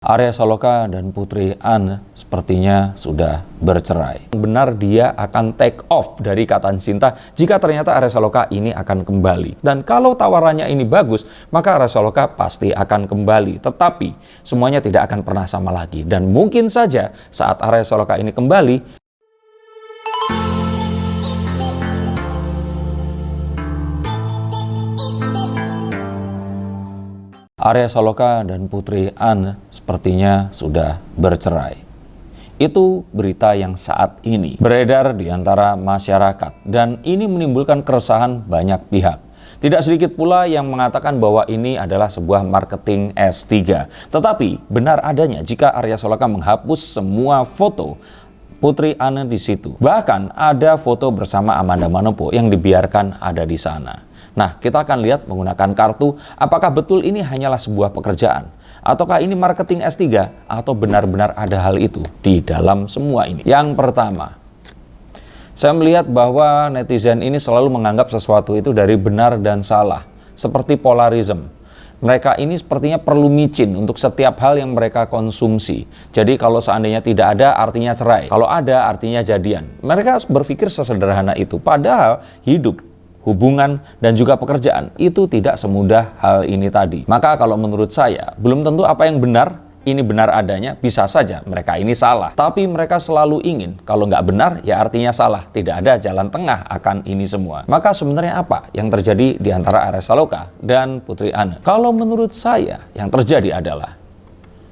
Arya Saloka dan Putri Anne sepertinya sudah bercerai. Benar dia akan take off dari Ikatan Cinta jika ternyata Arya Saloka ini akan kembali. Dan kalau tawarannya ini bagus, maka Arya Saloka pasti akan kembali. Tetapi semuanya tidak akan pernah sama lagi. Dan mungkin saja saat Arya Saloka ini kembali, Arya Saloka dan Putri Anne sepertinya sudah bercerai. Itu berita yang saat ini beredar di antara masyarakat dan ini menimbulkan keresahan banyak pihak. Tidak sedikit pula yang mengatakan bahwa ini adalah sebuah marketing S3. Tetapi benar adanya jika Arya Saloka menghapus semua foto Putri Anne di situ. Bahkan ada foto bersama Amanda Manopo yang dibiarkan ada di sana. Nah, kita akan lihat menggunakan kartu apakah betul ini hanyalah sebuah pekerjaan ataukah ini marketing S3 atau benar-benar ada hal itu di dalam semua ini. Yang pertama, saya melihat bahwa netizen ini selalu menganggap sesuatu itu dari benar dan salah, seperti polarisme. Mereka ini sepertinya perlu micin untuk setiap hal yang mereka konsumsi. Jadi kalau seandainya tidak ada artinya cerai, kalau ada artinya jadian. Mereka berpikir sesederhana itu, padahal hidup, hubungan, dan juga pekerjaan itu tidak semudah hal ini tadi. Maka kalau menurut saya, belum tentu apa yang benar, ini benar adanya, bisa saja mereka ini salah. Tapi mereka selalu ingin, kalau nggak benar, ya artinya salah. Tidak ada jalan tengah akan ini semua. Maka sebenarnya apa yang terjadi di antara Arya Saloka dan Putri Anne? Kalau menurut saya, yang terjadi adalah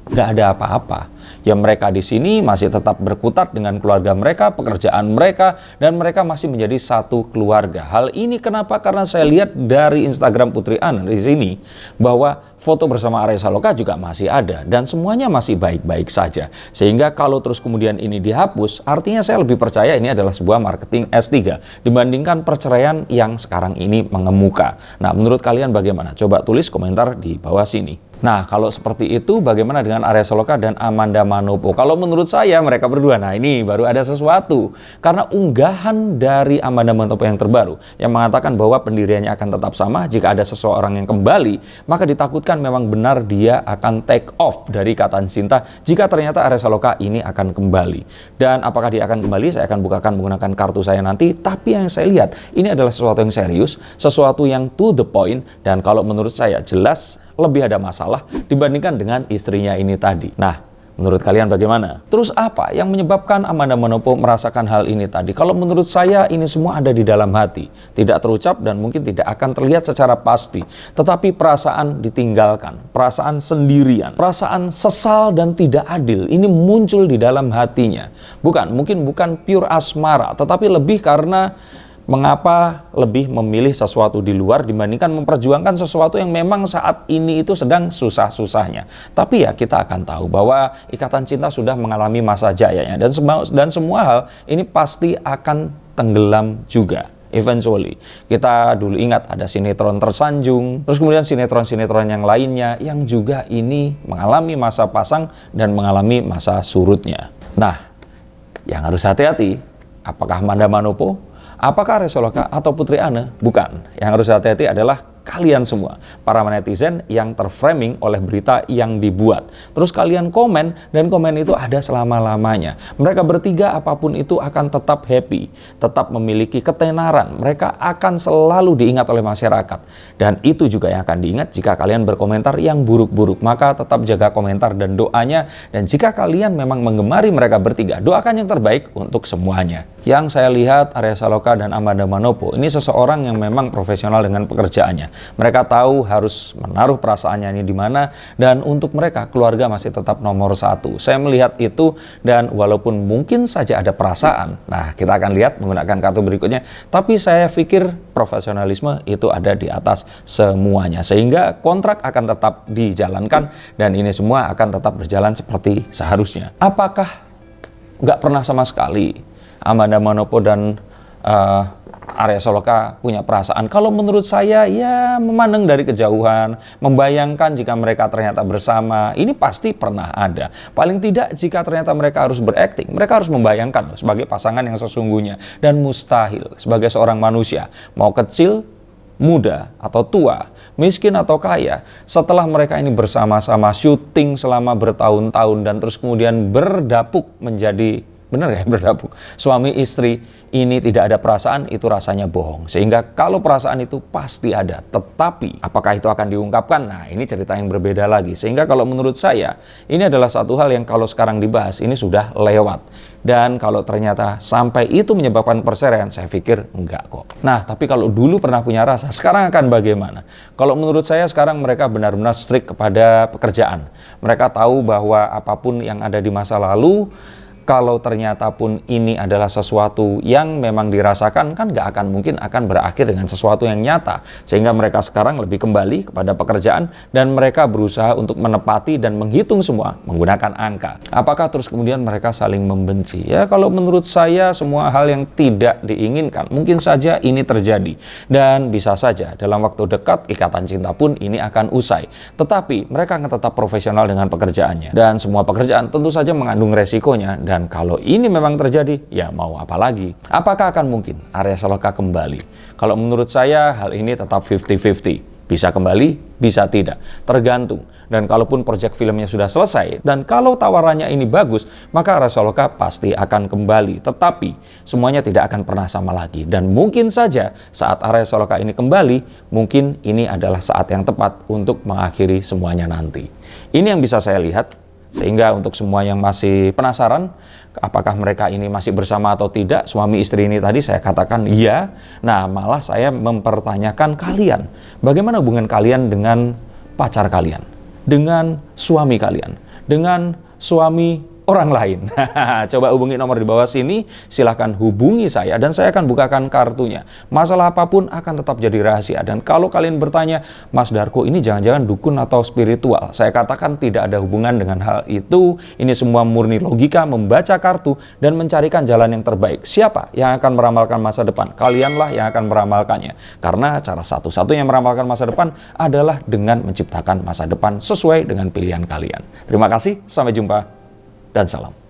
nggak ada apa-apa. Ya mereka di sini masih tetap berkutat dengan keluarga mereka, pekerjaan mereka, dan mereka masih menjadi satu keluarga. Hal ini kenapa? Karena saya lihat dari Instagram Putri Anne di sini bahwa foto bersama Arya Saloka juga masih ada dan semuanya masih baik-baik saja. Sehingga kalau terus kemudian ini dihapus, artinya saya lebih percaya ini adalah sebuah marketing S3 dibandingkan perceraian yang sekarang ini mengemuka. Nah, menurut kalian bagaimana? Coba tulis komentar di bawah sini. Nah, kalau seperti itu bagaimana dengan Arya Saloka dan Amanda Manopo? Kalau menurut saya mereka berdua, nah ini baru ada sesuatu. Karena unggahan dari Amanda Manopo yang terbaru yang mengatakan bahwa pendiriannya akan tetap sama jika ada seseorang yang kembali, maka ditakutkan memang benar dia akan take off dari Ikatan Cinta jika ternyata Arya Saloka ini akan kembali. Dan apakah dia akan kembali? Saya akan bukakan menggunakan kartu saya nanti. Tapi yang saya lihat ini adalah sesuatu yang serius, sesuatu yang to the point, dan kalau menurut saya jelas lebih ada masalah dibandingkan dengan istrinya ini tadi. Nah, menurut kalian bagaimana? Terus apa yang menyebabkan Amanda Manopo merasakan hal ini tadi? Kalau menurut saya ini semua ada di dalam hati. Tidak terucap dan mungkin tidak akan terlihat secara pasti. Tetapi perasaan ditinggalkan, perasaan sendirian, perasaan sesal dan tidak adil. Ini muncul di dalam hatinya. Mungkin bukan pure asmara, tetapi lebih karena mengapa lebih memilih sesuatu di luar dibandingkan memperjuangkan sesuatu yang memang saat ini itu sedang susah-susahnya. Tapi ya kita akan tahu bahwa Ikatan Cinta sudah mengalami masa jayanya dan semua hal ini pasti akan tenggelam juga. Eventually, kita dulu ingat ada sinetron Tersanjung, terus kemudian sinetron-sinetron yang lainnya yang juga ini mengalami masa pasang dan mengalami masa surutnya. Nah, yang harus hati-hati, apakah Amanda Manopo? Apakah Arya Saloka atau Putri Anne? Bukan. Yang harus hati-hati adalah kalian semua, para netizen yang terframing oleh berita yang dibuat. Terus kalian komen, dan komen itu ada selama-lamanya. Mereka bertiga apapun itu akan tetap happy, tetap memiliki ketenaran. Mereka akan selalu diingat oleh masyarakat. Dan itu juga yang akan diingat jika kalian berkomentar yang buruk-buruk. Maka tetap jaga komentar dan doanya. Dan jika kalian memang menggemari mereka bertiga, doakan yang terbaik untuk semuanya. Yang saya lihat Arya Saloka dan Amanda Manopo ini seseorang yang memang profesional dengan pekerjaannya. Mereka tahu harus menaruh perasaannya ini di mana, dan untuk mereka keluarga masih tetap nomor satu. Saya melihat itu, dan walaupun mungkin saja ada perasaan, nah kita akan lihat menggunakan kartu berikutnya, tapi saya pikir profesionalisme itu ada di atas semuanya, sehingga kontrak akan tetap dijalankan dan ini semua akan tetap berjalan seperti seharusnya. Apakah nggak pernah sama sekali Amanda Manopo dan Arya Saloka punya perasaan? Kalau menurut saya ya memandang dari kejauhan, membayangkan jika mereka ternyata bersama, ini pasti pernah ada. Paling tidak jika ternyata mereka harus berakting, mereka harus membayangkan sebagai pasangan yang sesungguhnya. Dan mustahil sebagai seorang manusia, mau kecil, muda, atau tua, miskin atau kaya, setelah mereka ini bersama-sama syuting selama bertahun-tahun dan terus kemudian berdapuk menjadi, benar ya, berdapuk suami istri, ini tidak ada perasaan, itu rasanya bohong. Sehingga kalau perasaan itu pasti ada, tetapi apakah itu akan diungkapkan? Nah, ini cerita yang berbeda lagi. Sehingga kalau menurut saya, ini adalah satu hal yang kalau sekarang dibahas, ini sudah lewat. Dan kalau ternyata sampai itu menyebabkan perceraian, saya pikir enggak kok. Nah, tapi kalau dulu pernah punya rasa, sekarang akan bagaimana? Kalau menurut saya sekarang mereka benar-benar strict kepada pekerjaan. Mereka tahu bahwa apapun yang ada di masa lalu, kalau ternyata pun ini adalah sesuatu yang memang dirasakan, kan nggak akan mungkin akan berakhir dengan sesuatu yang nyata. Sehingga mereka sekarang lebih kembali kepada pekerjaan dan mereka berusaha untuk menepati dan menghitung semua menggunakan angka. Apakah terus kemudian mereka saling membenci? Ya, kalau menurut saya semua hal yang tidak diinginkan mungkin saja ini terjadi. Dan bisa saja dalam waktu dekat ikatan cinta pun ini akan usai. Tetapi mereka akan tetap profesional dengan pekerjaannya. Dan semua pekerjaan tentu saja mengandung resikonya. Dan kalau ini memang terjadi, ya mau apa lagi? Apakah akan mungkin Arya Saloka kembali? Kalau menurut saya hal ini tetap 50-50. Bisa kembali, bisa tidak. Tergantung. Dan kalaupun proyek filmnya sudah selesai, dan kalau tawarannya ini bagus, maka Arya Saloka pasti akan kembali. Tetapi semuanya tidak akan pernah sama lagi. Dan mungkin saja saat Arya Saloka ini kembali, mungkin ini adalah saat yang tepat untuk mengakhiri semuanya nanti. Ini yang bisa saya lihat. Sehingga untuk semua yang masih penasaran, apakah mereka ini masih bersama atau tidak, suami istri ini tadi saya katakan iya. Nah, malah saya mempertanyakan kalian. Bagaimana hubungan kalian dengan pacar kalian? Dengan suami kalian? Dengan suami orang lain? Coba hubungi nomor di bawah sini, silahkan hubungi saya dan saya akan bukakan kartunya. Masalah apapun akan tetap jadi rahasia. Dan kalau kalian bertanya, Mas Darko ini jangan-jangan dukun atau spiritual? Saya katakan tidak ada hubungan dengan hal itu. Ini semua murni logika, membaca kartu dan mencarikan jalan yang terbaik. Siapa yang akan meramalkan masa depan? Kalianlah yang akan meramalkannya. Karena cara satu-satunya meramalkan masa depan adalah dengan menciptakan masa depan sesuai dengan pilihan kalian. Terima kasih, sampai jumpa. Dan salam.